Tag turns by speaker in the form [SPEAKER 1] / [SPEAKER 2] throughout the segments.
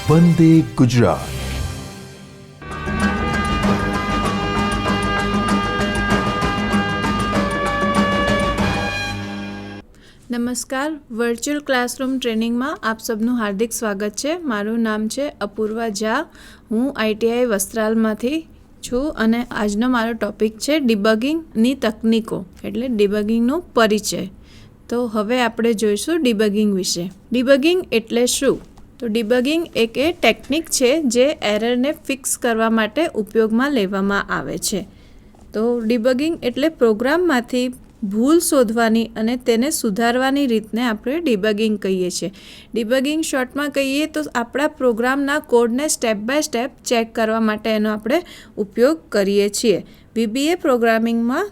[SPEAKER 1] વંદે ગુજરાત.
[SPEAKER 2] નમસ્કાર, virtual classroom ટ્રેનિંગમાં આપ સબનું હાર્દિક સ્વાગત છે. મારું નામ છે અપૂર્વા ઝા. હું ITI વસ્ત્રાલમાંથી છું અને આજનો મારો ટૉપિક છે ડિબગિંગની તકનીકો, એટલે ડિબગિંગનો પરિચય. તો હવે આપણે જોઈશું ડિબગિંગ વિશે. ડિબગિંગ એટલે શું? તો ડિબગિંગ એક એ ટેકનિક છે જે એરરને ફિક્સ કરવા માટે ઉપયોગમાં લેવામાં આવે છે. તો ડિબગિંગ એટલે પ્રોગ્રામમાંથી ભૂલ શોધવાની અને તેને સુધારવાની રીતને આપણે ડિબગિંગ કહીએ છીએ. ડિબગિંગ શોર્ટમાં કહીએ તો આપણા પ્રોગ્રામના કોડને સ્ટેપ બાય સ્ટેપ ચેક કરવા માટે એનો આપણે ઉપયોગ કરીએ છીએ. VBA પ્રોગ્રામિંગમાં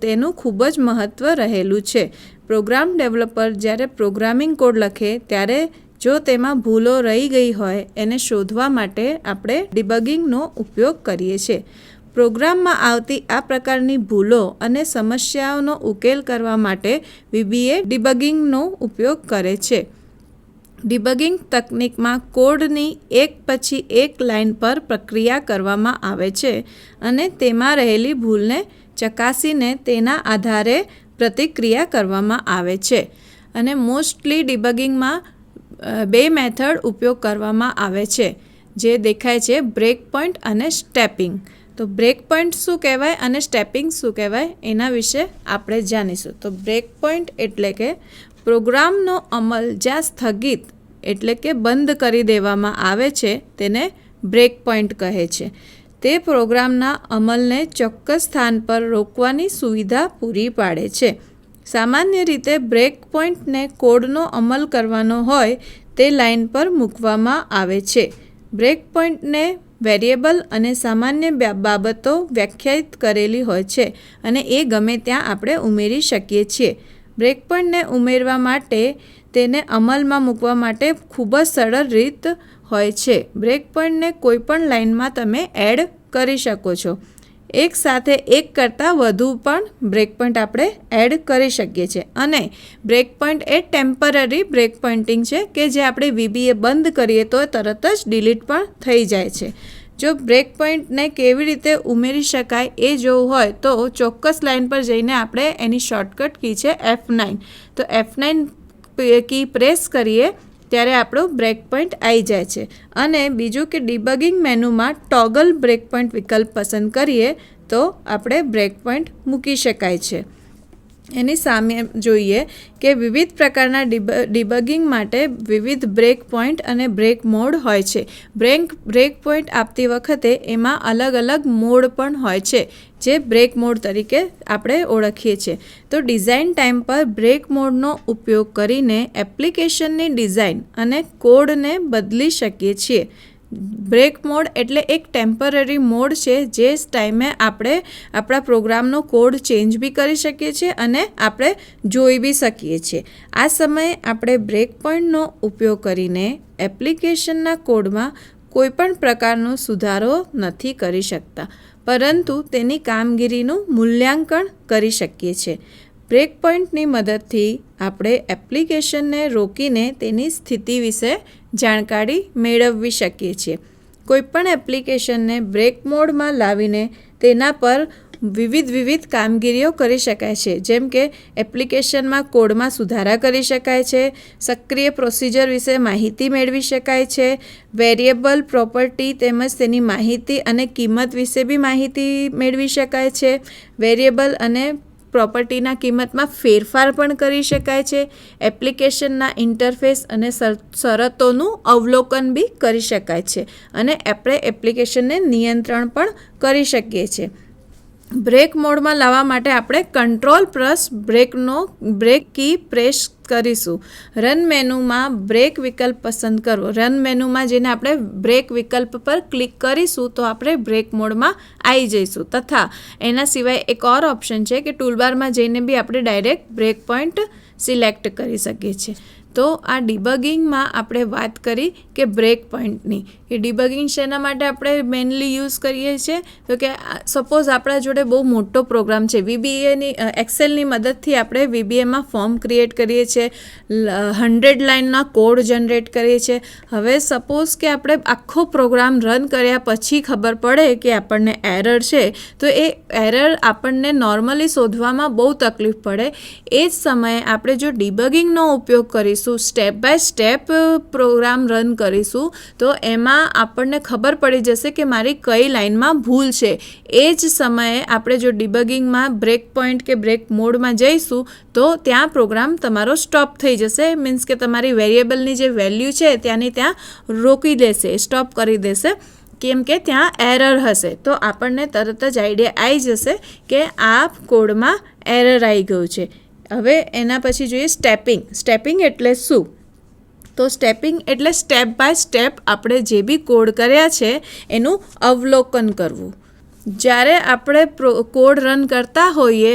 [SPEAKER 2] તેનું ખૂબ જ મહત્ત્વ રહેલું છે. પ્રોગ્રામ ડેવલપર જ્યારે પ્રોગ્રામિંગ કોડ લખે ત્યારે જો તેમાં ભૂલો રહી ગઈ હોય એને શોધવા માટે આપણે ડિબગિંગનો ઉપયોગ કરીએ છીએ. પ્રોગ્રામમાં આવતી આ પ્રકારની ભૂલો અને સમસ્યાઓનો ઉકેલ કરવા માટે VBA ડિબગિંગનો ઉપયોગ કરે છે. ડિબગિંગ તકનિકમાં કોડની એક પછી એક લાઇન પર પ્રક્રિયા કરવામાં આવે છે અને તેમાં રહેલી ભૂલને ચકાસીને તેના આધારે પ્રતિક્રિયા કરવામાં આવે છે. અને મોસ્ટલી ડિબગિંગમાં બે મેથડ ઉપયોગ કરવામાં આવે છે જે દેખાય છે, બ્રેક પોઈન્ટ અને સ્ટેપિંગ. તો બ્રેક પોઈન્ટ શું કહેવાય અને સ્ટેપિંગ શું કહેવાય એના વિશે આપણે જાણીશું. તો બ્રેક પોઈન્ટ એટલે કે પ્રોગ્રામનો અમલ જ્યાં સ્થગિત એટલે કે બંધ કરી દેવામાં આવે છે તેને બ્રેક પોઈન્ટ કહે છે. તે પ્રોગ્રામના અમલને ચોક્કસ સ્થાન પર રોકવાની સુવિધા પૂરી પાડે છે. સામાન્ય રીતે બ્રેક પોઈન્ટને કોડનો અમલ કરવાનો હોય તે લાઇન પર મૂકવામાં આવે છે. બ્રેક પોઈન્ટને વેરિયેબલ અને સામાન્ય બાબતો વ્યાખ્યાયિત કરેલી હોય છે અને એ ગમે ત્યાં આપણે ઉમેરી શકીએ છીએ. બ્રેક પોઈન્ટને ઉમેરવા માટે તેને અમલમાં મૂકવા માટે ખૂબ જ સરળ રીત હોય છે. બ્રેક પોઈન્ટને કોઈપણ લાઇનમાં તમે એડ કરી શકો છો. એક સાથે એક કરતાં વધુ પણ બ્રેક પોઈન્ટ આપણે એડ કરી શકીએ છીએ. અને બ્રેક પોઈન્ટ એ ટેમ્પરરી બ્રેક પોઈન્ટિંગ છે કે જે આપણે VBA બંધ કરીએ તો તરત જ ડિલીટ પણ થઈ જાય છે. જો બ્રેક પોઈન્ટને કેવી રીતે ઉમેરી શકાય એ જોવું હોય તો ચોક્કસ લાઇન પર જઈને આપણે એની શોર્ટકટ કી છે F9. તો F9 કી પ્રેસ કરીએ ત્યારે આપણો બ્રેક પોઈન્ટ આવી જાય છે. અને બીજું કે ડિબગિંગ મેનુમાં ટોગલ બ્રેક પોઈન્ટ વિકલ્પ પસંદ કરીએ તો આપણે બ્રેક પોઈન્ટ મૂકી શકાય છે. એની સામે જોઈએ કે વિવિધ પ્રકારના ડિબગિંગ માટે વિવિધ બ્રેક પોઈન્ટ અને બ્રેક મોડ હોય છે. બ્રેક પોઈન્ટ આપતી વખતે એમાં અલગ અલગ મોડ પણ હોય છે જે બ્રેક મોડ તરીકે આપણે ઓળખીએ છીએ. તો ડિઝાઇન ટાઈમ પર બ્રેક મોડનો ઉપયોગ કરીને એપ્લિકેશનની ડિઝાઇન અને કોડને બદલી શકીએ છીએ. બ્રેક મોડ એટલે એક ટેમ્પરરી મોડ છે જે ટાઈમે આપણે આપણા પ્રોગ્રામનો કોડ ચેન્જ બી કરી શકીએ છીએ અને આપણે જોઈ બી શકીએ છીએ. આ સમયે આપણે બ્રેક પોઈન્ટનો ઉપયોગ કરીને એપ્લિકેશનના કોડમાં કોઈપણ પ્રકારનો સુધારો નથી કરી શકતા, પરંતુ તેની કામગીરીનું મૂલ્યાંકન કરી શકીએ છીએ. બ્રેક પોઈન્ટની મદદથી આપણે એપ્લિકેશનને રોકીને તેની સ્થિતિ વિશે જાણકારી મેળવી શકીએ છીએ. કોઈપણ એપ્લિકેશનને બ્રેક મોડમાં લાવીને તેના પર વિવિધ કામગીરીઓ કરી શકાય છે. જેમ કે એપ્લિકેશનમાં કોડમાં સુધારા કરી શકાય છે, સક્રિય પ્રોસિજર વિશે માહિતી મેળવી શકાય છે, વેરિયેબલ પ્રોપર્ટી તેમજ તેની માહિતી અને કિંમત વિશે બી માહિતી મેળવી શકાય છે. વેરિયેબલ અને પ્રોપર્ટીના કિંમતમાં ફેરફાર પણ કરી શકાય છે. એપ્લિકેશનના ઇન્ટરફેસ અને શરતોનું અવલોકન બી કરી શકાય છે અને આપણે એપ્લિકેશનને નિયંત્રણ પણ કરી શકીએ છીએ. બ્રેક મોડમાં લાવવા માટે આપણે control plus break key press કરીશું. રન મેનુમાં બ્રેક વિકલ્પ પસંદ કરો. રન મેનુમાં જઈને આપણે બ્રેક વિકલ્પ પર ક્લિક કરીશું તો આપણે બ્રેક મોડમાં આવી જઈશું. તથા એના સિવાય એક ઓર ઓપ્શન છે કે ટૂલબારમાં જઈને બી આપણે ડાયરેક્ટ બ્રેક પોઈન્ટ સિલેક્ટ કરી શકીએ છીએ. તો આ ડિબગિંગમાં આપણે વાત કરી કે બ્રેક પોઈન્ટની, કે ડિબગિંગ શેના માટે આપણે મેઇનલી યુઝ કરીએ છીએ, તો કે સપોઝ આપણા જોડે બહુ મોટો પ્રોગ્રામ છે, VBAની એક્સેલની મદદથી આપણે VBAમાં ફોર્મ ક્રિએટ કરીએ છીએ, 100 લાઇનના કોડ જનરેટ કરીએ છીએ. હવે સપોઝ કે આપણે આખો પ્રોગ્રામ રન કર્યા પછી ખબર પડે કે આપણને એરર છે, તો એ એરર આપણને નોર્મલી શોધવામાં બહુ તકલીફ પડે. એ જ સમયે આપણે જો ડિબગિંગનો ઉપયોગ કરીશું, step by step program run કરીશું, તો એમાં આપણને ખબર પડી જશે કે મારી કઈ લાઇનમાં ભૂલ છે. એ જ સમયે આપણે જો ડિબગિંગમાં બ્રેક પોઈન્ટ કે બ્રેક મોડમાં જઈશું તો ત્યાં પ્રોગ્રામ તમારો સ્ટોપ થઈ જશે. મીન્સ કે તમારી વેરિયેબલની જે વેલ્યુ છે ત્યાંની ત્યાં રોકી દેશે, સ્ટોપ કરી દેશે, કેમ કે ત્યાં એરર હશે. તો આપણને તરત જ આઈડિયા આવી જશે કે આ કોડમાં એરર આવી ગયું છે. હવે એના પછી જોઈએ સ્ટેપિંગ. સ્ટેપિંગ એટલે શું? તો સ્ટેપિંગ એટલે સ્ટેપ બાય સ્ટેપ આપણે જે બી કોડ કર્યા છે એનું અવલોકન કરવું. જ્યારે આપણે કોડ રન કરતા હોઈએ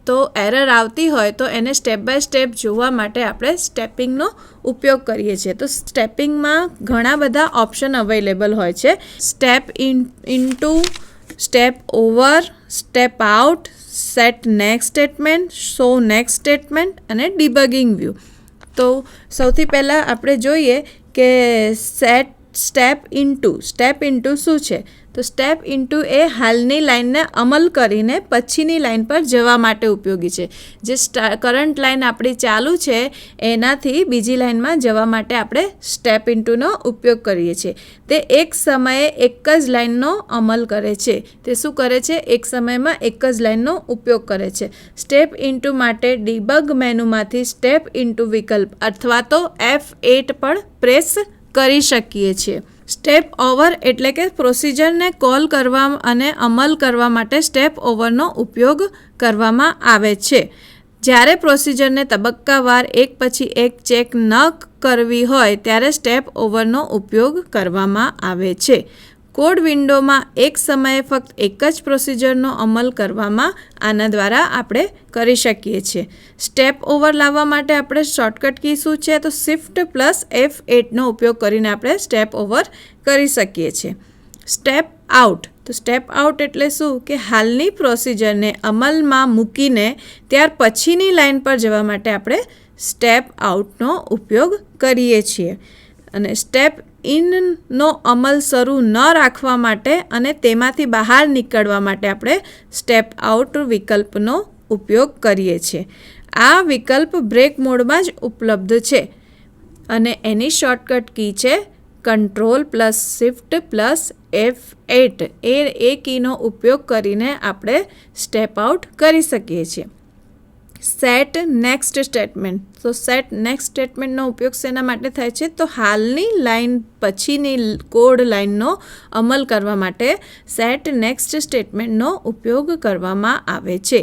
[SPEAKER 2] તો એરર આવતી હોય તો એને સ્ટેપ બાય સ્ટેપ જોવા માટે આપણે સ્ટેપિંગનો ઉપયોગ કરીએ છીએ. તો સ્ટેપિંગમાં ઘણા બધા ઓપ્શન અવેલેબલ હોય છે. Step into, step over, step out, set next statement, show next statement અને ડિબગિંગ વ્યૂ. તો સૌથી પહેલાં આપણે જોઈએ કે સ્ટેપ ઇન્ટુ શું છે? તો સ્ટેપ ઇન્ટુ એ હાલની લાઇનને અમલ કરીને પછીની લાઇન પર જવા માટે ઉપયોગી છે. જે કરંટ લાઇન આપણી ચાલુ છે એનાથી બીજી લાઇનમાં જવા માટે આપણે સ્ટેપ ઇન્ટુનો ઉપયોગ કરીએ છીએ. તે એક સમયે એક જ લાઇનનો અમલ કરે છે. તે શું કરે છે? એક સમયમાં એક જ લાઇનનો ઉપયોગ કરે છે. સ્ટેપ ઇન્ટુ માટે ડિબગ મેનુમાંથી સ્ટેપ ઇન્ટુ વિકલ્પ અથવા તો F8 પણ પ્રેસ કરી શકીએ છીએ. સ્ટેપ ઓવર એટલે કે પ્રોસિજરને કોલ કરવા અને અમલ કરવા માટે સ્ટેપ ઓવરનો ઉપયોગ કરવામાં આવે છે. જ્યારે પ્રોસિજરને તબક્કાવાર એક પછી એક ચેક ન કરવી હોય ત્યારે સ્ટેપ ઓવરનો ઉપયોગ કરવામાં આવે છે. કોડ વિન્ડોમાં એક સમયે ફક્ત એક જ પ્રોસિજરનો અમલ કરવામાં આના દ્વારા આપણે કરી શકીએ છીએ. સ્ટેપ ઓવર લાવવા માટે આપણે શોર્ટકટ કી શું છે? તો શિફ્ટ પ્લસ F8નો ઉપયોગ કરીને આપણે સ્ટેપ ઓવર કરી શકીએ છીએ. Step out. તો સ્ટેપ આઉટ એટલે શું? કે હાલની પ્રોસિજરને અમલમાં મૂકીને ત્યાર પછીની લાઇન પર જવા માટે આપણે સ્ટેપ આઉટનો ઉપયોગ કરીએ છીએ. અને સ્ટેપ ઇનનો અમલ શરૂ ન રાખવા માટે અને તેમાંથી બહાર નીકળવા માટે આપણે સ્ટેપ આઉટ વિકલ્પનો ઉપયોગ કરીએ છીએ. આ વિકલ્પ બ્રેક મોડમાં જ ઉપલબ્ધ છે અને એની શોર્ટકટ કી છે control plus shift plus F8. એ કીનો ઉપયોગ કરીને આપણે સ્ટેપ આઉટ કરી શકીએ છીએ. Set next statement. તો સેટ નેક્સ્ટ સ્ટેટમેન્ટનો ઉપયોગ શેના માટે થાય છે? તો હાલની લાઇન પછીની કોડ લાઇનનો અમલ કરવા માટે સેટ નેક્સ્ટ સ્ટેટમેન્ટનો ઉપયોગ કરવામાં આવે છે.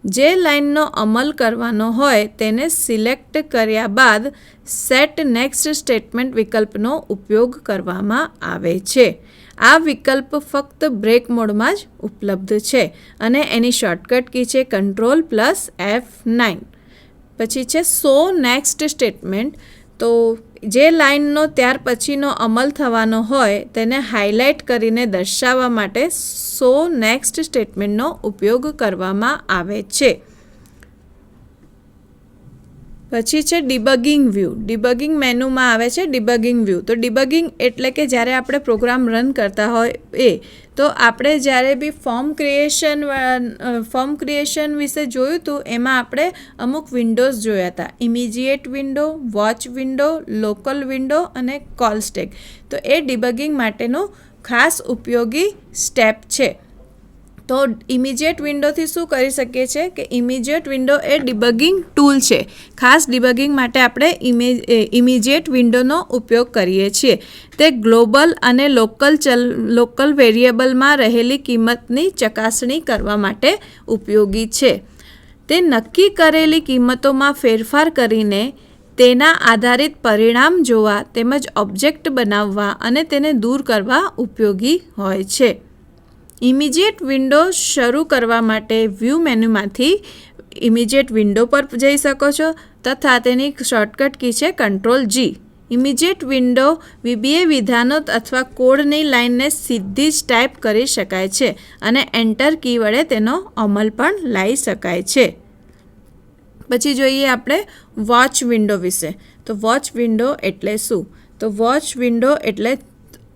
[SPEAKER 2] જે લાઇનનો અમલ કરવાનો હોય તેને સિલેક્ટ કર્યા બાદ સેટ નેક્સ્ટ સ્ટેટમેન્ટ વિકલ્પનો ઉપયોગ કરવામાં આવે છે. આ વિકલ્પ ફક્ત બ્રેક મોડમાં જ ઉપલબ્ધ છે અને એની શોર્ટકટ કી છે કંટ્રોલ પ્લસ F9. પછી છે શો નેક્સ્ટ સ્ટેટમેન્ટ. તો જે લાઇનનો ત્યાર પછીનો અમલ થવાનો હોય તેને હાઇલાઇટ કરીને દર્શાવવા માટે શો નેક્સ્ટ સ્ટેટમેન્ટનો ઉપયોગ કરવામાં આવે છે. પછી છે ડિબગિંગ વ્યૂ. ડિબગિંગ મેનુમાં આવે છે ડિબગિંગ વ્યૂ. તો ડિબગિંગ એટલે કે જ્યારે આપણે પ્રોગ્રામ રન કરતા હોય તો આપણે જ્યારે બી ફોર્મ ક્રિએશન વિશે જોયું હતું એમાં આપણે અમુક વિન્ડોઝ જોયા હતા. Immediate window, watch window, local window અને કોલ સ્ટેક. તો એ ડિબગિંગ માટેનો ખાસ ઉપયોગી સ્ટેપ છે. તો ઇમિજિએટ વિન્ડોથી શું કરી શકીએ છીએ કે ઇમિજિએટ વિન્ડો એ ડિબગિંગ ટૂલ છે. ખાસ ડિબગિંગ માટે આપણે ઇમિજિએટ વિન્ડોનો ઉપયોગ કરીએ છીએ. તે ગ્લોબલ અને લોકલ વેરિયેબલમાં રહેલી કિંમતની ચકાસણી કરવા માટે ઉપયોગી છે. તે નક્કી કરેલી કિંમતોમાં ફેરફાર કરીને તેના આધારિત પરિણામ જોવા તેમજ ઓબ્જેક્ટ બનાવવા અને તેને દૂર કરવા ઉપયોગી હોય છે. ઇમિજિએટ વિન્ડો શરૂ કરવા માટે વ્યૂ મેનુમાંથી ઇમિડિયેટ વિન્ડો પર જઈ શકો છો તથા તેની શોર્ટકટ કી છે Ctrl+G. ઇમિડિયેટ વિન્ડો VBA વિધાનો અથવા કોડની લાઇનને સીધી જ ટાઈપ કરી શકાય છે અને એન્ટર કી વડે તેનો અમલ પણ લાવી શકાય છે. પછી જોઈએ આપણે વોચ વિન્ડો વિશે. તો વોચ વિન્ડો એટલે શું? તો વોચ વિન્ડો એટલે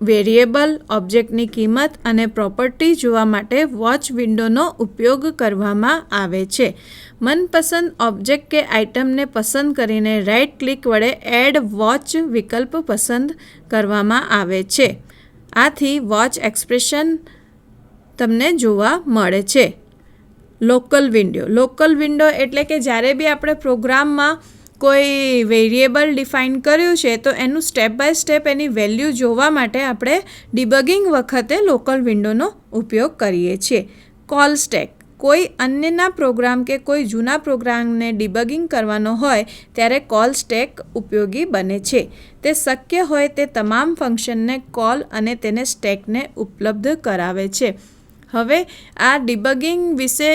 [SPEAKER 2] વેરિયેબલ ઓબ્જેક્ટની કિંમત અને પ્રોપર્ટી જોવા માટે વોચ વિન્ડોનો ઉપયોગ કરવામાં આવે છે. મનપસંદ ઓબ્જેક્ટ કે આઇટમને પસંદ કરીને રાઇટ ક્લિક વડે એડ વોચ વિકલ્પ પસંદ કરવામાં આવે છે. આથી વોચ એક્સપ્રેશન તમને જોવા મળે છે. લોકલ વિન્ડો એટલે કે જ્યારે બી આપણે પ્રોગ્રામમાં કોઈ વેરિયેબલ ડિફાઇન કર્યું છે તો એનું સ્ટેપ બાય સ્ટેપ એની વેલ્યુ જોવા માટે આપણે ડિબગિંગ વખતે લોકલ વિન્ડોનો ઉપયોગ કરીએ છીએ. કોલ સ્ટેક કોઈ અન્યના પ્રોગ્રામ કે કોઈ જૂના પ્રોગ્રામને ડિબગિંગ કરવાનો હોય ત્યારે કોલ સ્ટેક ઉપયોગી બને છે. તે શક્ય હોય તે તમામ ફંક્શનને કોલ અને તેને સ્ટેકને ઉપલબ્ધ કરાવે છે. હવે આ ડિબગિંગ વિશે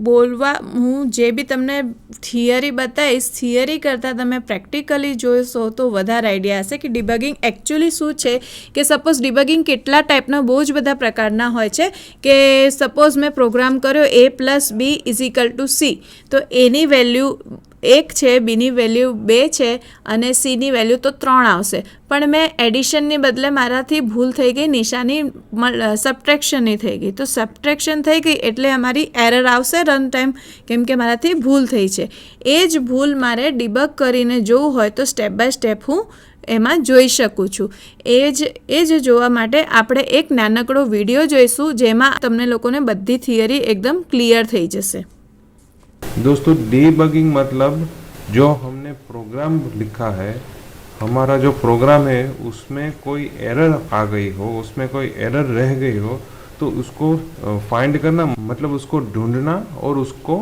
[SPEAKER 2] બોલવા હું જે બી તમને થિયરી બતાવીશ, થિયરી કરતાં તમે પ્રેક્ટિકલી જોશો તો વધારે આઈડિયા હશે કે ડિબગિંગ એકચ્યુઅલી શું છે. કે સપોઝ ડિબગિંગ કેટલા ટાઈપના બહુ જ બધા પ્રકારના હોય છે. કે સપોઝ મેં પ્રોગ્રામ કર્યો A+B=C, તો એની વેલ્યુ 1 છે, બીની વેલ્યુ 2 છે અને સીની વેલ્યુ તો 3 આવશે. પણ મેં એડિશનની બદલે મારાથી ભૂલ થઈ ગઈ, નિશાની સબટ્રેક્શનની થઈ ગઈ. તો સબટ્રેક્શન થઈ ગઈ એટલે અમારી એરર આવશે રન ટાઈમ, કેમ કે મારાથી ભૂલ થઈ છે. એ જ ભૂલ મારે ડિબગ કરીને જોવું હોય તો સ્ટેપ બાય સ્ટેપ હું એમાં જોઈ શકું છું. એ જ જોવા માટે આપણે એક નાનકડો વિડીયો જોઈશું જેમાં તમને લોકોને બધી થિયરી એકદમ ક્લિયર થઈ જશે.
[SPEAKER 1] दोस्तों डीबगिंग मतलब जो हमने प्रोग्राम लिखा है, हमारा जो प्रोग्राम है उसमें कोई एरर आ गई हो, उसमें कोई एरर रह गई हो तो उसको फाइंड करना, मतलब उसको ढूंढना और उसको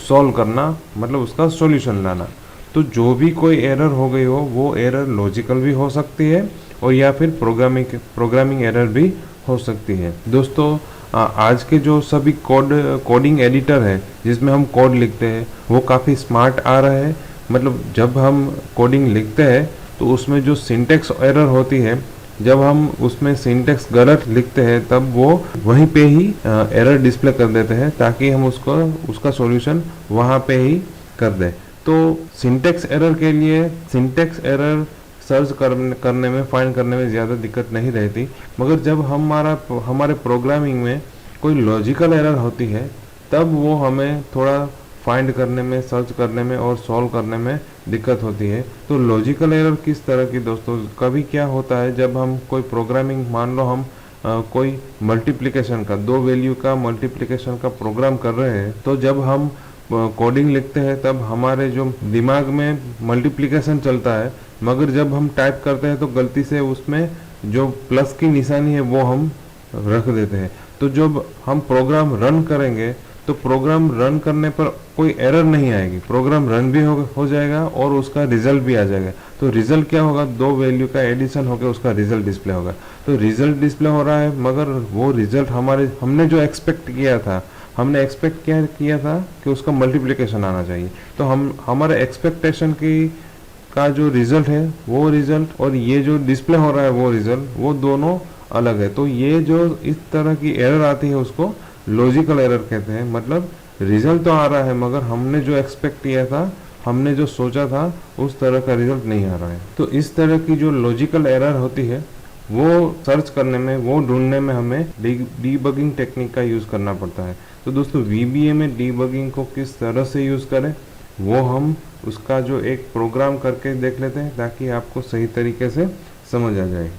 [SPEAKER 1] सॉल्व करना, मतलब उसका सॉल्यूशन लाना. तो जो भी कोई एरर हो गई हो वो एरर लॉजिकल भी हो सकती है और या फिर प्रोग्रामिंग एरर भी हो सकती है. दोस्तों आज के जो सभी कोडिंग एडिटर है जिसमें हम कोड लिखते हैं वो काफ़ी स्मार्ट आ रहा है. मतलब जब हम कोडिंग लिखते हैं तो उसमें जो सिंटेक्स एरर होती है, जब हम उसमें सिंटेक्स गलत लिखते हैं तब वो वहीं पे ही एरर डिस्प्ले कर देते हैं ताकि हम उसका सॉल्यूशन वहाँ पे ही कर दें. तो सिंटेक्स एरर के लिए सिंटेक्स एरर सर्च करने में, फाइंड करने में ज़्यादा दिक्कत नहीं रहती. मगर जब हमारे प्रोग्रामिंग में कोई लॉजिकल एरर होती है तब वो हमें थोड़ा फाइंड करने में, सर्च करने में और सॉल्व करने में दिक्कत होती है. तो लॉजिकल एरर किस तरह की दोस्तों, कभी क्या होता है जब हम कोई प्रोग्रामिंग, मान लो हम कोई मल्टीप्लिकेशन का, 2 वैल्यू का मल्टीप्लिकेशन का प्रोग्राम कर रहे हैं, तो जब हम कोडिंग लिखते हैं तब हमारे जो दिमाग में मल्टीप्लिकेशन चलता है, मगर जब हम टाइप करते हैं तो गलती से उसमें जो प्लस की निशानी है वो हम रख देते हैं. तो जब हम प्रोग्राम रन करेंगे तो प्रोग्राम रन करने पर कोई एरर नहीं आएगी, प्रोग्राम रन भी हो जाएगा और उसका रिजल्ट भी आ जाएगा. तो रिजल्ट क्या होगा, 2 वैल्यू का एडिशन होकर उसका रिजल्ट डिस्प्ले होगा. तो रिजल्ट डिस्प्ले हो रहा है मगर वो रिजल्ट हमने जो एक्सपेक्ट किया था, हमने एक्सपेक्ट क्या किया था कि उसका मल्टीप्लिकेशन आना चाहिए. तो हमारे एक्सपेक्टेशन का जो रिजल्ट है वो रिजल्ट और ये जो डिस्प्ले हो रहा है वो रिजल्ट, वो दोनों अलग है. तो ये जो इस तरह की एरर आती है उसको लॉजिकल एरर कहते हैं. मतलब रिजल्ट तो आ रहा है मगर हमने जो एक्सपेक्ट किया था, हमने जो सोचा था उस तरह का रिजल्ट नहीं आ रहा है. तो इस तरह की जो लॉजिकल एरर होती है वो सर्च करने में, वो ढूंढने में हमें डीबगिंग टेक्निक का यूज़ करना पड़ता है. तो दोस्तों VBA में डीबगिंग को किस तरह से यूज़ करें वो हम उसका जो एक प्रोग्राम करके देख लेते हैं ताकि आपको सही तरीके से समझ आ जाए.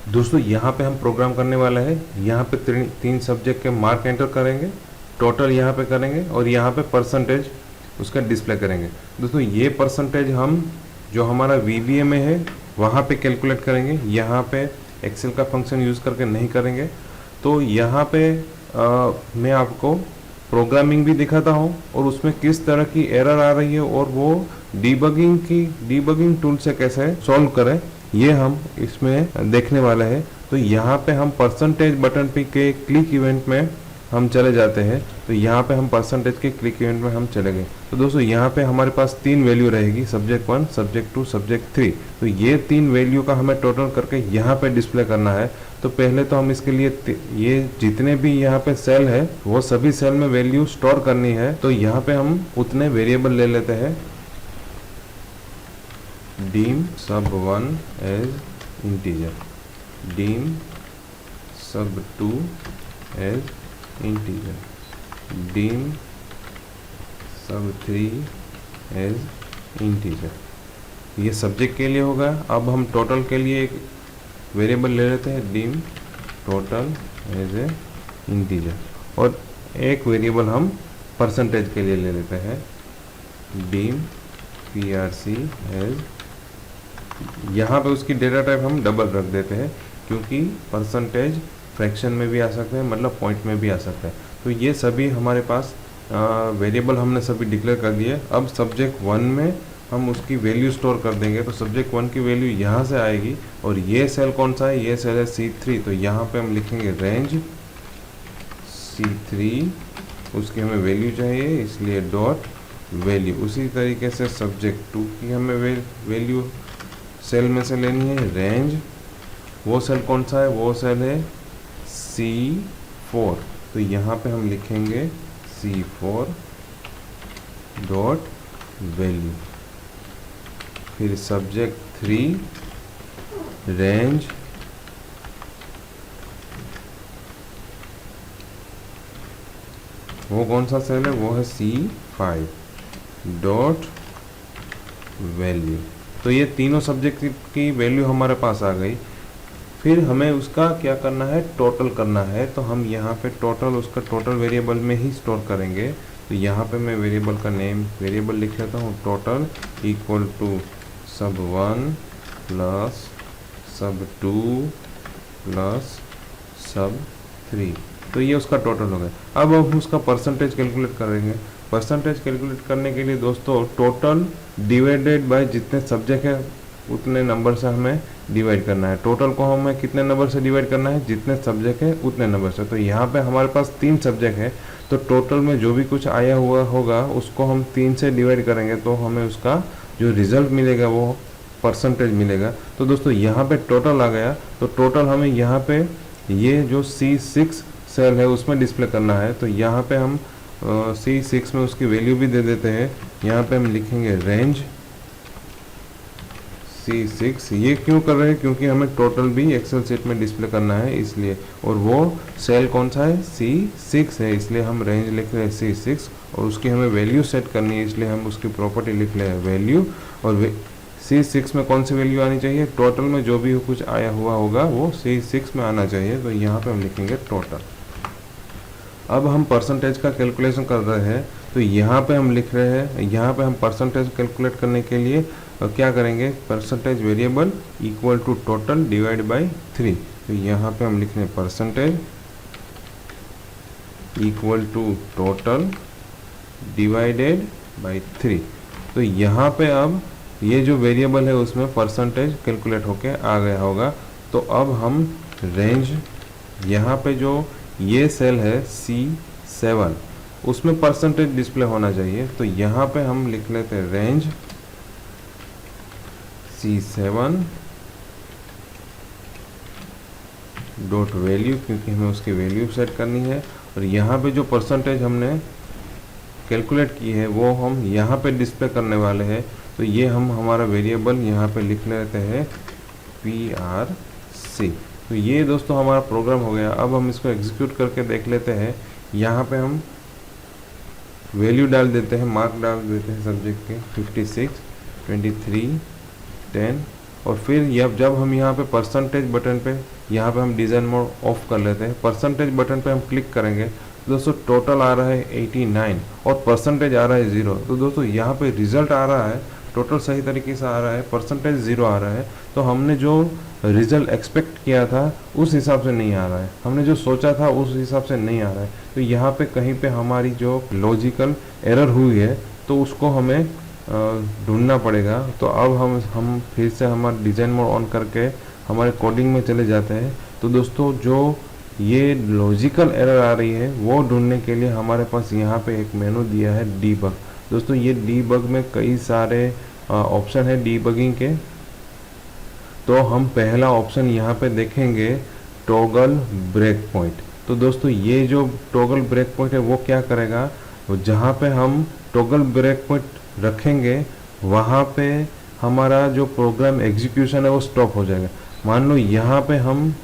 [SPEAKER 1] दोस्तों यहाँ पे हम प्रोग्राम करने वाला है. यहाँ पे 3 सब्जेक्ट के मार्क एंटर करेंगे, टोटल यहाँ पे करेंगे और यहाँ पे परसेंटेज उसका डिस्प्ले करेंगे. दोस्तों ये परसेंटेज हम जो हमारा VBA में है वहाँ पे कैलकुलेट करेंगे, यहाँ पे एक्सेल का फंक्शन यूज़ करके नहीं करेंगे. तो यहाँ पे मैं आपको प्रोग्रामिंग भी दिखाता हूँ और उसमें किस तरह की एरर आ रही है और वो डीबगिंग टूल से कैसे सॉल्व करें ये हम इसमें देखने वाले हैं. तो यहाँ पे हम परसेंटेज बटन पे के क्लिक इवेंट में हम चले जाते हैं तो यहाँ पे हम परसेंटेज के क्लिक इवेंट में हम चले गए। तो दोस्तों यहाँ पे हमारे पास 3 वैल्यू रहेगी, सब्जेक्ट 1, सब्जेक्ट 2, सब्जेक्ट 3। तो ये 3 वैल्यू का हमें टोटल करके यहाँ पे डिस्प्ले करना है। तो पहले तो हम इसके लिए ये जितने भी यहाँ पे सेल है वो सभी सेल में वैल्यू स्टोर करनी है। तो यहाँ पे हम उतने वेरिएबल ले लेते हैं। Dim sub1 as integer, dim sub2 as integer, dim sub3 as integer. ये सब्जेक्ट के लिए होगा। अब हम टोटल के लिए एक वेरिएबल ले लेते हैं, dim total as a integer, और एक वेरिएबल हम परसेंटेज के लिए ले लेते हैं, डीम PRC एज। यहाँ पे उसकी डेटा टाइप हम डबल रख देते हैं क्योंकि परसेंटेज फ्रैक्शन में भी आ सकते हैं, मतलब पॉइंट में भी आ सकता है। तो ये सभी हमारे पास वेरिएबल हमने सभी डिक्लेयर कर दिए। अब सब्जेक्ट 1 में हम उसकी वैल्यू स्टोर कर देंगे। तो सब्जेक्ट 1 की वैल्यू यहाँ से आएगी, और ये सेल कौन सा है, ये सेल है C3। तो यहाँ पे हम लिखेंगे रेंज C3, उसकी हमें वैल्यू चाहिए इसलिए डॉट वैल्यू। उसी तरीके से सब्जेक्ट 2 की हमें वैल्यू सेल में से लेनी है, रेंज, वो सेल कौन सा है, वो सेल है C4। तो यहाँ पे हम लिखेंगे C4 डॉट वैल्यू। फिर सब्जेक्ट 3 रेंज, वो कौन सा सेल है, वो है C5 डॉट वैल्यू। तो ये तीनों सब्जेक्ट की वैल्यू हमारे पास आ गई। फिर हमें उसका क्या करना है, टोटल करना है। तो हम यहाँ पे टोटल, उसका टोटल वेरिएबल में ही स्टोर करेंगे। तो यहाँ पे मैं वेरिएबल का नेम वेरिएबल लिख लेता हूँ, total equal to sub1 plus sub2 plus sub3। तो ये उसका टोटल हो गया। अब हम उसका परसेंटेज कैलकुलेट करेंगे। परसेंटेज कैलकुलेट करने के लिए दोस्तों टोटल डिवाइडेड बाय जितने सब्जेक्ट है उतने नंबर से हमें डिवाइड करना है। टोटल को हमें कितने नंबर से डिवाइड करना है, जितने सब्जेक्ट है उतने नंबर से। तो यहाँ पे हमारे पास 3 सब्जेक्ट है, तो टोटल में जो भी कुछ आया हुआ होगा उसको हम 3 से डिवाइड करेंगे, तो हमें उसका जो रिजल्ट मिलेगा वो परसेंटेज मिलेगा। तो दोस्तों यहाँ पे टोटल आ गया। तो टोटल हमें यहाँ पे ये जो C6 सेल है उसमें डिस्प्ले करना है। तो यहाँ पे हम C6 में उसकी वैल्यू भी दे देते हैं। यहाँ पे हम लिखेंगे रेंज C6। ये क्यों कर रहे हैं, क्योंकि हमें टोटल भी एक्सेल शीट में डिस्प्ले करना है इसलिए, और वो सेल कौन सा है, C6 है, इसलिए हम रेंज लिख रहे हैं C6। और उसकी हमें वैल्यू सेट करनी है इसलिए हम उसकी प्रॉपर्टी लिख रहे हैं वैल्यू। और C6 में कौन सी वैल्यू आनी चाहिए, टोटल में जो भी कुछ आया हुआ होगा वो C6 में आना चाहिए। तो यहाँ पे हम लिखेंगे टोटल। अब हम परसेंटेज का कैलकुलेशन कर रहे हैं। तो यहाँ पे हम लिख रहे हैं, यहाँ पे हम परसेंटेज कैलकुलेट करने के लिए क्या करेंगे, percentage variable equal to total divide by 3। तो यहाँ पे हम लिख रहे हैं percentage equal to total divided by 3। तो यहाँ पे अब ये जो वेरिएबल है उसमें परसेंटेज कैलकुलेट होके आ गया होगा। तो अब हम रेंज, यहाँ पे जो ये सेल है C7 उसमें परसेंटेज डिस्प्ले होना चाहिए। तो यहाँ पे हम लिख लेते हैं रेंज C7 डॉट वैल्यू, क्योंकि हमें उसकी वैल्यू सेट करनी है। और यहाँ पे जो परसेंटेज हमने कैलकुलेट की है वो हम यहाँ पे डिस्प्ले करने वाले हैं। तो ये हम हमारा वेरिएबल यहाँ पे लिख लेते हैं PRC। तो ये दोस्तों हमारा प्रोग्राम हो गया। अब हम इसको एग्जीक्यूट करके देख लेते हैं। यहाँ पे हम वैल्यू डाल देते हैं, मार्क डाल देते हैं सब्जेक्ट के 56, 23, 10। और फिर जब हम यहाँ पे परसेंटेज बटन पे, यहाँ पे हम डिज़ाइन मोड ऑफ कर लेते हैं। परसेंटेज बटन पे हम क्लिक करेंगे तो दोस्तों टोटल आ रहा है 89 और परसेंटेज आ रहा है 0। तो दोस्तों यहाँ पे रिजल्ट आ रहा है, टोटल सही तरीके से आ रहा है, परसेंटेज 0 आ रहा है। तो हमने जो रिजल्ट एक्सपेक्ट किया था उस हिसाब से नहीं आ रहा है, हमने जो सोचा था उस हिसाब से नहीं आ रहा है। तो यहाँ पे कहीं पे हमारी जो लॉजिकल एरर हुई है तो उसको हमें ढूंढना पड़ेगा। तो अब हम फिर से हमारा डिज़ाइन मोड ऑन करके हमारे कोडिंग में चले जाते हैं। तो दोस्तों जो ये लॉजिकल एरर आ रही है वो ढूंढने के लिए हमारे पास यहाँ पे एक मेनू दिया है डीबग। दोस्तों ये डीबग में कई सारे ऑप्शन है डीबगिंग के। तो हम पहला ऑप्शन यहाँ पे देखेंगे टॉगल ब्रेक पॉइंट। तो दोस्तों ये जो टॉगल ब्रेक पॉइंट है वो क्या करेगा, जहाँ पे हम टॉगल ब्रेक पॉइंट रखेंगे वहाँ पे हमारा जो प्रोग्राम एग्जीक्यूशन है वो स्टॉप हो जाएगा। मान लो यहाँ पे हम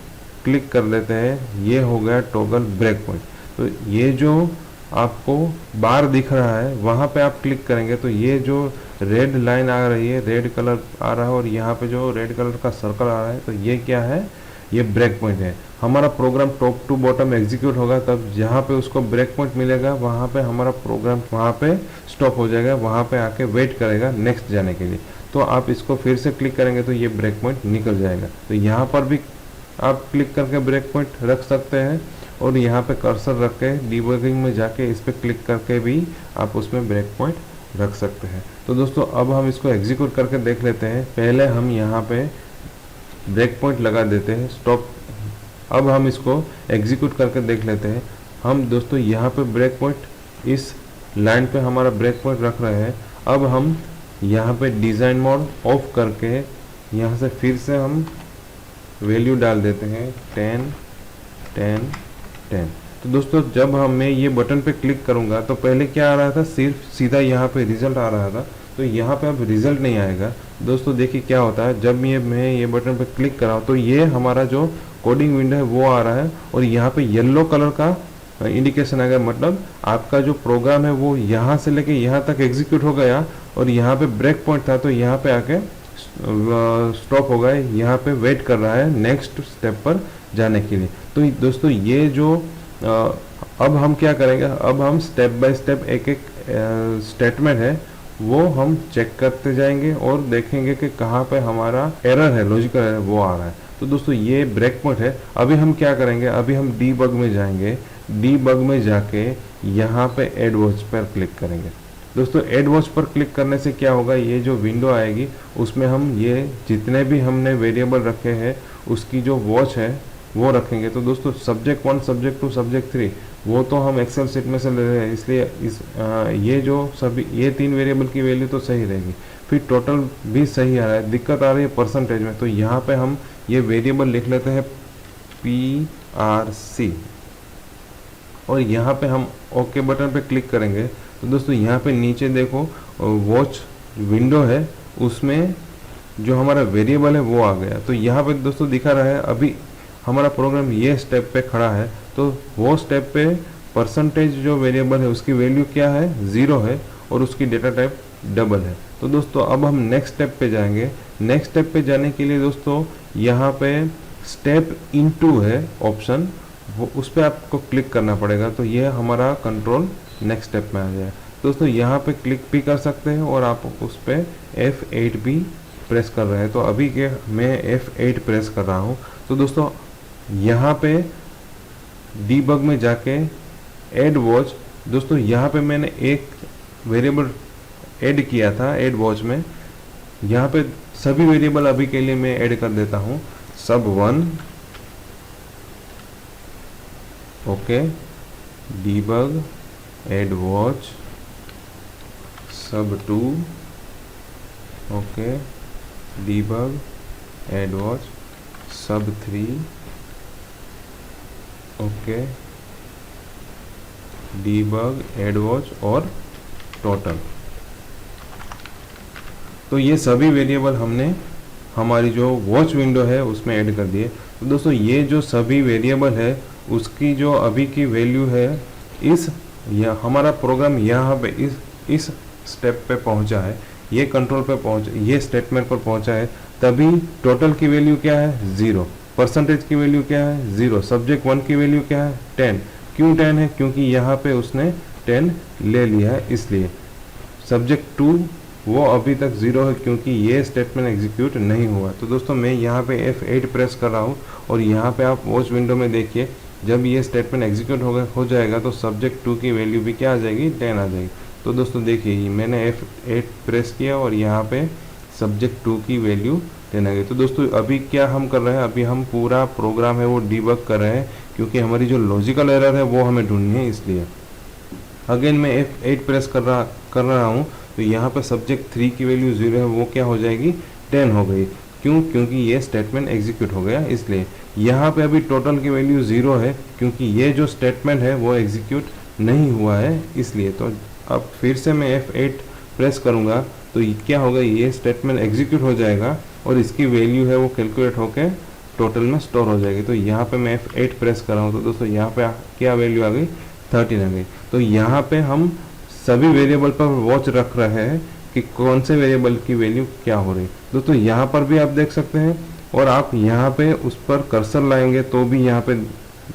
[SPEAKER 1] क्लिक कर लेते हैं, ये हो गया टॉगल ब्रेक पॉइंट। तो ये जो आपको बार दिख रहा है वहाँ पे आप क्लिक करेंगे तो ये जो रेड लाइन आ रही है, रेड कलर आ रहा है और यहाँ पे जो रेड कलर का सर्कल आ रहा है, तो ये क्या है, ये ब्रेक पॉइंट है। हमारा program top to bottom execute होगा, तब जहाँ पे उसको ब्रेक पॉइंट मिलेगा वहाँ पे हमारा प्रोग्राम वहाँ पे स्टॉप हो जाएगा, वहाँ पे आके वेट करेगा नेक्स्ट जाने के लिए। तो आप इसको फिर से क्लिक करेंगे तो ये ब्रेक पॉइंट निकल जाएगा। तो यहाँ पर भी आप क्लिक करके ब्रेक पॉइंट रख सकते हैं और यहाँ पे कर्सर रख के डीबगिंग में जाके इस पर क्लिक करके भी आप उसमें ब्रेक पॉइंट रख सकते हैं। तो दोस्तों अब हम इसको एग्जीक्यूट करके देख लेते हैं। पहले हम यहाँ पे ब्रेक पॉइंट लगा देते हैं, स्टॉप। अब हम इसको एग्जीक्यूट करके देख लेते हैं। हम दोस्तों यहाँ पे ब्रेक पॉइंट इस लाइन पे हमारा ब्रेक पॉइंट रख रहे हैं। अब हम यहाँ पे डिज़ाइन मोड ऑफ करके यहाँ से फिर से हम वैल्यू डाल देते हैं 10 10 10। तो दोस्तों जब मैं ये बटन पे क्लिक करूँगा तो पहले क्या आ रहा था, सिर्फ सीधा यहाँ पे रिजल्ट आ रहा था। तो यहाँ पे अब रिजल्ट नहीं आएगा। दोस्तों देखिए क्या होता है, जब मैं ये बटन पे क्लिक कराऊँ तो ये हमारा जो कोडिंग विंडो है वो आ रहा है और यहाँ पे येलो कलर का इंडिकेशन आ गया। मतलब आपका जो प्रोग्राम है वो यहाँ से लेके यहाँ तक एग्जीक्यूट हो गया और यहाँ पे ब्रेक पॉइंट था तो यहाँ पे आके स्टॉप हो गए, यहाँ पे वेट कर रहा है नेक्स्ट स्टेप पर जाने के लिए। तो दोस्तों ये जो अब हम क्या करेंगे, अब हम स्टेप बाय स्टेप एक एक स्टेटमेंट है वो हम चेक करते जाएंगे और देखेंगे कि कहाँ पे हमारा एरर है, लॉजिकल एरर वो आ रहा है। तो दोस्तों ये ब्रेक पॉइंट है। अभी हम क्या करेंगे, अभी हम डीबग में जाएंगे। डीबग में जाके यहाँ पे एड वॉच पर क्लिक करेंगे। दोस्तों एड वॉच पर क्लिक करने से क्या होगा, ये जो विंडो आएगी उसमें हम ये जितने भी हमने वेरिएबल रखे हैं उसकी जो वॉच है वो रखेंगे। तो दोस्तों सब्जेक्ट 1, सब्जेक्ट 2, सब्जेक्ट 3 वो तो हम एक्सेल शीट में से ले रहे हैं, इसलिए ये जो सभी ये 3 वेरिएबल की वैल्यू तो सही रहेगी। फिर टोटल भी सही आ रहा है, दिक्कत आ रही है परसेंटेज में। तो यहाँ पे हम ये वेरिएबल लिख लेते हैं PRC और यहाँ पे हम ओके बटन पे क्लिक करेंगे। तो दोस्तों यहाँ पे नीचे देखो वॉच विंडो है, उसमें जो हमारा वेरिएबल है वो आ गया। तो यहाँ पे दोस्तों दिखा रहा है अभी हमारा प्रोग्राम ये स्टेप पे खड़ा है, तो वो स्टेप पे परसेंटेज जो वेरिएबल है उसकी वैल्यू क्या है, 0 है और उसकी डेटा टाइप डबल है। तो दोस्तों अब हम नेक्स्ट स्टेप पे जाएंगे। नेक्स्ट स्टेप पे जाने के लिए दोस्तों यहाँ पे स्टेप इनटू है ऑप्शन, वो उस पर आपको क्लिक करना पड़ेगा। तो ये हमारा कंट्रोल नेक्स्ट स्टेप में आ जाए। दोस्तों यहाँ पे क्लिक भी कर सकते हैं और आप उस पर F8 भी प्रेस कर रहे हैं। तो अभी के मैं F8 प्रेस कर रहा हूँ। तो दोस्तों यहाँ पे डीबग में जाके ऐड वॉच, दोस्तों यहाँ पे मैंने एक वेरिएबल ऐड किया था ऐड वॉच में। यहाँ पे सभी वेरिएबल अभी के लिए मैं ऐड कर देता हूँ। sub1 okay, debug add watch, sub2 okay, debug add watch, sub3 okay, debug add watch और टोटल। तो ये सभी वेरिएबल हमने हमारी जो वॉच विंडो है उसमें ऐड कर दिए। तो दोस्तों ये जो सभी वेरिएबल है उसकी जो अभी की वैल्यू है, हमारा प्रोग्राम यहाँ पे इस स्टेप पे पहुँचा है, ये कंट्रोल पे ये स्टेटमेंट पर पहुँचा है, तभी टोटल की वैल्यू क्या है, 0। परसेंटेज की वैल्यू क्या है, 0। सब्जेक्ट 1 की वैल्यू क्या है, 10। क्यों 10 है, क्योंकि यहाँ पे उसने 10 ले लिया है, इसलिए। सब्जेक्ट 2 वो अभी तक 0 है क्योंकि ये स्टेटमेंट एग्जीक्यूट नहीं हुआ। तो दोस्तों मैं यहाँ पे F8 प्रेस कर रहा हूँ और यहाँ पे आप वॉच विंडो में देखिए, जब ये स्टेटमेंट एग्जीक्यूट हो जाएगा तो सब्जेक्ट 2 की वैल्यू भी क्या आ जाएगी, 10 आ जाएगी। तो दोस्तों देखिए मैंने F8 प्रेस किया और यहाँ पे सब्जेक्ट 2 की वैल्यू 10 आ गई। तो दोस्तों अभी क्या हम कर रहे हैं, अभी हम पूरा प्रोग्राम है वो डीबग कर रहे हैं क्योंकि हमारी जो लॉजिकल एरर है वो हमें ढूंढनी है, इसलिए अगेन मैं F8 प्रेस कर रहा हूँ। तो यहाँ पे सब्जेक्ट 3 की वैल्यू 0 है, वो क्या हो जाएगी 10 हो गई। क्यों? क्योंकि ये स्टेटमेंट एग्जीक्यूट हो गया, इसलिए यहाँ पे अभी टोटल की वैल्यू 0 है, क्योंकि ये जो स्टेटमेंट है वो एग्जीक्यूट नहीं हुआ है, इसलिए। तो अब फिर से मैं F8 प्रेस करूँगा तो क्या होगा, ये स्टेटमेंट एग्जीक्यूट हो जाएगा और इसकी वैल्यू है वो कैलकुलेट होके टोटल में स्टोर हो जाएगी। तो यहाँ पे मैं F8 प्रेस कर रहा हूँ, तो दोस्तों यहाँ पे क्या वैल्यू आ गई 13 आ गई। तो यहाँ पे हम सभी वेरिएबल पर वॉच रख रहे हैं कि कौन से वेरिएबल की वैल्यू क्या हो रही। दोस्तों यहाँ पर भी आप देख सकते हैं, और आप यहाँ पे उस पर कर्सर लाएंगे तो भी यहाँ पे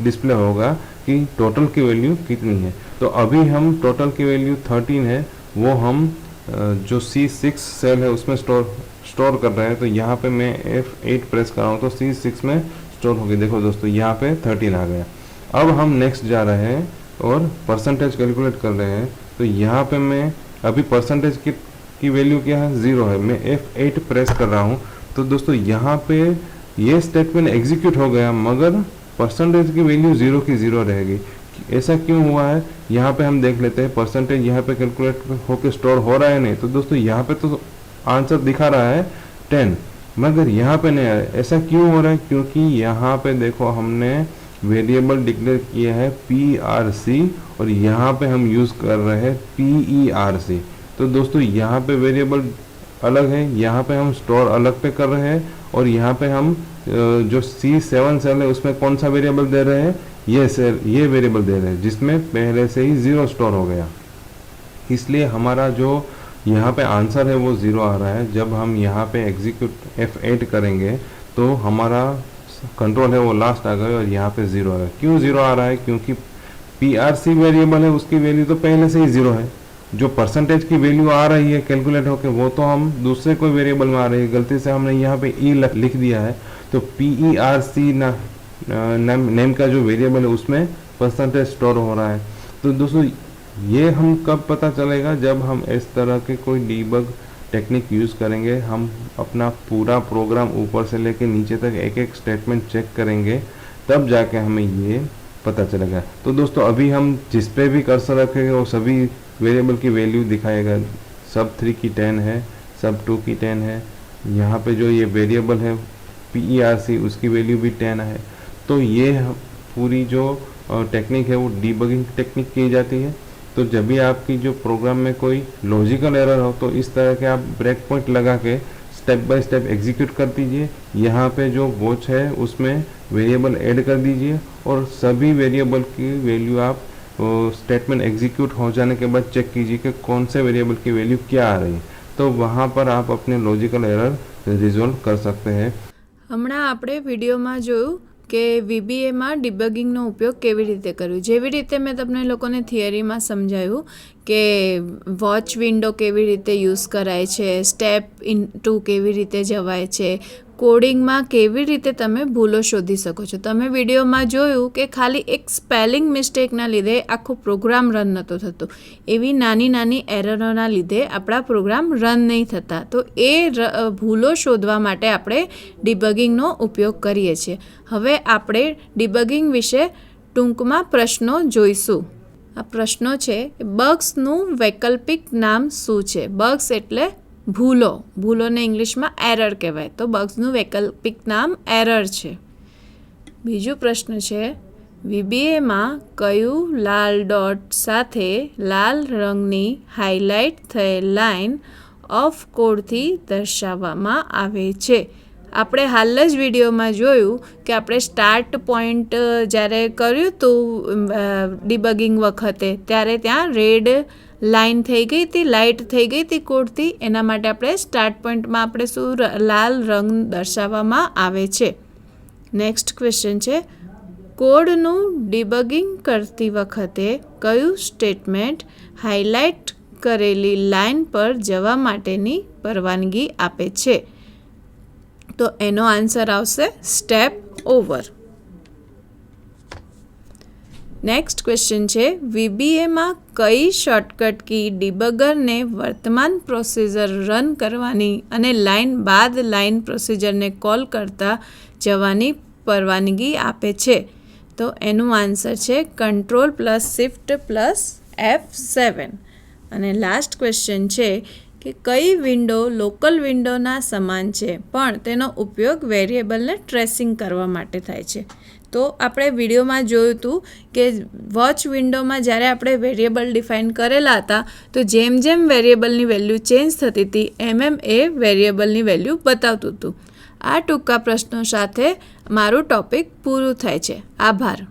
[SPEAKER 1] डिस्प्ले होगा कि टोटल की वैल्यू कितनी है। तो अभी हम टोटल की वैल्यू 13 है, वो हम जो C6 सेल है उसमें स्टोर कर रहे हैं। तो यहाँ पे मैं F8 प्रेस कर रहा हूँ तो C6 में स्टोर हो गई। देखो दोस्तों यहाँ पे 13 आ गया। अब हम नेक्स्ट जा रहे हैं और परसेंटेज कैलकुलेट कर रहे हैं। तो यहाँ पे मैं अभी परसेंटेज की वैल्यू क्या है 0 है, मैं F8 प्रेस कर रहा हूँ। तो दोस्तों यहाँ पे ये स्टेटमेंट एग्जीक्यूट हो गया, मगर परसेंटेज की वैल्यू 0 की 0 रहेगी। ऐसा क्यों हुआ है, यहाँ पे हम देख लेते हैं। परसेंटेज यहाँ पे कैलकुलेट होकर स्टोर हो रहा है नहीं, तो दोस्तों यहाँ पे तो आंसर दिखा रहा है 10, मगर यहाँ पे नहीं है। ऐसा क्यों हो रहा है, क्योंकि यहाँ पे देखो हमने वेरिएबल डिक्लेयर किया है PRC और यहाँ पे हम यूज़ कर रहे हैं PERC। तो दोस्तों यहाँ पे वेरिएबल अलग है, यहाँ पे हम स्टोर अलग पे कर रहे हैं, और यहाँ पे हम जो C7 सेल है उसमें कौन सा वेरिएबल दे रहे हैं, ये वेरिएबल दे रहे हैं जिसमें पहले से ही 0 स्टोर हो गया। इसलिए हमारा जो यहाँ पे आंसर है वो 0 आ रहा है। जब हम यहाँ पे एग्जीक्यूट F8 करेंगे तो हमारा कंट्रोल है वो लास्ट आ गए और यहाँ पे 0 आ रहा है। क्यों 0 आ रहा है, क्योंकि PRC वेरिएबल है उसकी वैल्यू तो पहले से ही 0 है। जो परसेंटेज की वैल्यू आ रही है कैलकुलेट होके वो तो हम दूसरे कोई वेरिएबल में आ रही है, गलती से हमने यहाँ पे E लिख दिया है। तो PERC नेम का जो वेरिएबल है उसमें परसेंटेज स्टोर हो रहा है। तो दोस्तों ये हम कब पता चलेगा, जब हम इस तरह के कोई डीबग टेक्निक यूज़ करेंगे। हम अपना पूरा प्रोग्राम ऊपर से लेके नीचे तक एक एक स्टेटमेंट चेक करेंगे, तब जाके हमें ये पता चलेगा। तो दोस्तों अभी हम जिस पे भी कर्सर रखेंगे वो सभी वेरिएबल की वैल्यू दिखाएगा। सब 3 की 10 है, सब 2 की 10 है। यहाँ पे जो ये वेरिएबल है PERC उसकी वैल्यू भी 10 है। तो ये पूरी जो टेक्निक है वो डीबगिंग टेक्निक की जाती है। तो जब भी आपकी जो प्रोग्राम में कोई लॉजिकल एरर हो तो इस तरह के आप ब्रेक पॉइंट लगा के स्टेप बाय स्टेप एग्जीक्यूट कर दीजिए। यहाँ पे जो वॉच है उसमें वेरिएबल ऐड कर दीजिए और सभी वेरिएबल की वैल्यू आप स्टेटमेंट एग्जीक्यूट हो जाने के बाद चेक कीजिए कि कौन से वेरिएबल की वैल्यू क्या आ रही है। तो वहाँ पर आप अपने लॉजिकल एरर रिजोल्व कर सकते हैं।
[SPEAKER 2] હમણાં આપણે વિડીયોમાં જોયું કે VBAમાં ડિબગિંગનો ઉપયોગ કેવી રીતે કરવો। જેવી રીતે મેં તમને લોકોને થિયરીમાં સમજાવ્યું કે વોચ વિન્ડો કેવી રીતે યુઝ કરાય છે, સ્ટેપ ઇન્ટુ કેવી રીતે જવાય છે, કોડિંગમાં કેવી રીતે તમે ભૂલો શોધી શકો છો। તમે વિડીયોમાં જોયું કે ખાલી એક સ્પેલિંગ મિસ્ટેકના લીધે આખો પ્રોગ્રામ રન નહોતો થતો, એવી નાની નાની એરરોના લીધે આપણા પ્રોગ્રામ રન નહીં થતા। તો એ ભૂલો શોધવા માટે આપણે ડિબગિંગનો ઉપયોગ કરીએ છીએ। હવે આપણે ડિબગિંગ વિશે ટૂંકમાં પ્રશ્નો જોઈશું। આ પ્રશ્નો છે બગ્સનું વૈકલ્પિક નામ શું છે। બગ્સ એટલે ભૂલોને ઇંગ્લિશમાં એરર કહેવાય, તો બગ્સનું વૈકલ્પિક નામ એરર છે। બીજો પ્રશ્ન છે VBAમાં કયું લાલ ડોટ સાથે લાલ રંગની હાઇલાઇટ થયેલ લાઇન ઓફ કોડથી દર્શાવવામાં આવે છે। આપણે હાલ જ વિડીયોમાં જોયું કે આપણે સ્ટાર્ટ પોઈન્ટ જ્યારે કર્યું હતું ડિબગિંગ વખતે ત્યારે ત્યાં રેડ લાઇન થઈ ગઈ હતી, લાઇટ થઈ ગઈ હતી કોડથી, એના માટે આપણે સ્ટાર્ટ પોઈન્ટમાં આપણે શું લાલ રંગ દર્શાવવામાં આવે છે। નેક્સ્ટ ક્વેશ્ચન છે કોડનું ડિબગિંગ કરતી વખતે કયું સ્ટેટમેન્ટ હાઇલાઇટ કરેલી લાઇન પર જવા માટેની પરવાનગી આપે છે। તો એનો આન્સર આવશે સ્ટેપ ઓવર। નેક્સ્ટ ક્વેશ્ચન છે VBAમાં કઈ શોર્ટકટ કી ડિબગરને વર્તમાન પ્રોસિજર રન કરવાની અને લાઇન બાદ લાઇન પ્રોસિજરને કોલ કરતા જવાની પરવાનગી આપે છે। તો એનું આન્સર છે control plus shift plus F7. અને લાસ્ટ ક્વેશ્ચન છે કે કઈ વિન્ડો લોકલ વિન્ડોના સમાન છે પણ તેનો ઉપયોગ વેરિયેબલને ટ્રેસિંગ કરવા માટે થાય છે. તો આપણે વિડીયોમાં જોયું હતું કે વોચ વિન્ડોમાં જ્યારે આપણે વેરિયેબલ ડિફાઇન કરેલા હતા તો જેમ જેમ વેરિયેબલની વેલ્યુ ચેન્જ થતી હતી એમ એ વેરિયેબલની વેલ્યુ બતાવતું હતું. આ ટૂંકા પ્રશ્નો સાથે મારું ટૉપિક પૂરું થાય છે. આભાર.